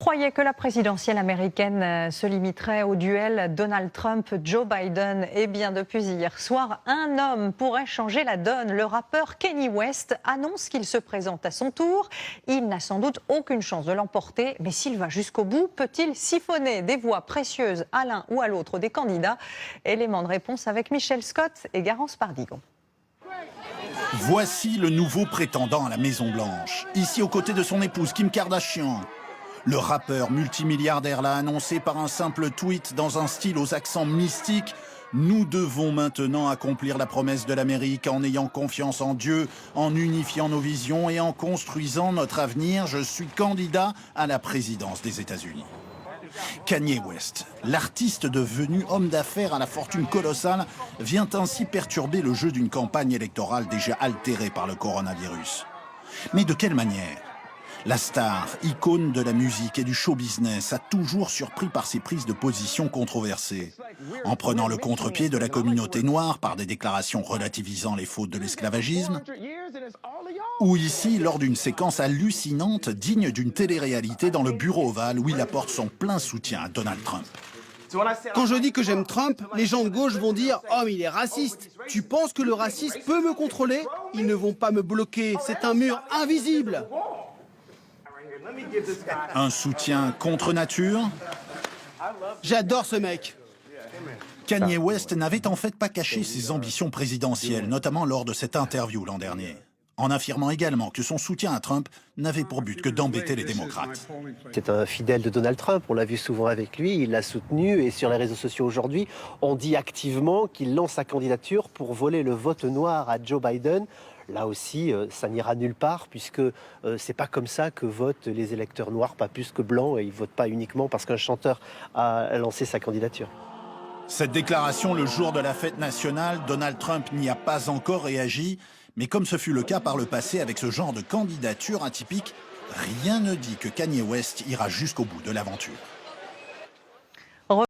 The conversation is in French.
Croyez que la présidentielle américaine se limiterait au duel Donald Trump-Joe Biden. Eh bien, depuis hier soir, un homme pourrait changer la donne. Le rappeur Kanye West annonce qu'il se présente à son tour. Il n'a sans doute aucune chance de l'emporter, mais s'il va jusqu'au bout, peut-il siphonner des voix précieuses à l'un ou à l'autre des candidats? Élément de réponse avec Michel Scott et Garance Pardigon. Voici le nouveau prétendant à la Maison-Blanche. Ici, aux côtés de son épouse Kim Kardashian. Le rappeur multimilliardaire l'a annoncé par un simple tweet dans un style aux accents mystiques. Nous devons maintenant accomplir la promesse de l'Amérique en ayant confiance en Dieu, en unifiant nos visions et en construisant notre avenir. Je suis candidat à la présidence des États-Unis. Kanye West, l'artiste devenu homme d'affaires à la fortune colossale, vient ainsi perturber le jeu d'une campagne électorale déjà altérée par le coronavirus. Mais de quelle manière ? La star, icône de la musique et du show business, a toujours surpris par ses prises de position controversées. En prenant le contre-pied de la communauté noire par des déclarations relativisant les fautes de l'esclavagisme, ou ici lors d'une séquence hallucinante digne d'une télé-réalité dans le bureau ovale où il apporte son plein soutien à Donald Trump. Quand je dis que j'aime Trump, les gens de gauche vont dire « Oh, mais il est raciste !» Tu penses que le racisme peut me contrôler? Ils ne vont pas me bloquer, c'est un mur invisible. Un soutien contre nature? J'adore ce mec. Kanye West n'avait en fait pas caché ses ambitions présidentielles, notamment lors de cette interview l'an dernier, en affirmant également que son soutien à Trump n'avait pour but que d'embêter les démocrates. C'est un fidèle de Donald Trump, on l'a vu souvent avec lui, il l'a soutenu et sur les réseaux sociaux aujourd'hui, on dit activement qu'il lance sa candidature pour voler le vote noir à Joe Biden. Là aussi, ça n'ira nulle part puisque c'est pas comme ça que votent les électeurs noirs, pas plus que blancs, et ils votent pas uniquement parce qu'un chanteur a lancé sa candidature. Cette déclaration le jour de la fête nationale, Donald Trump n'y a pas encore réagi, mais comme ce fut le cas par le passé avec ce genre de candidature atypique, rien ne dit que Kanye West ira jusqu'au bout de l'aventure.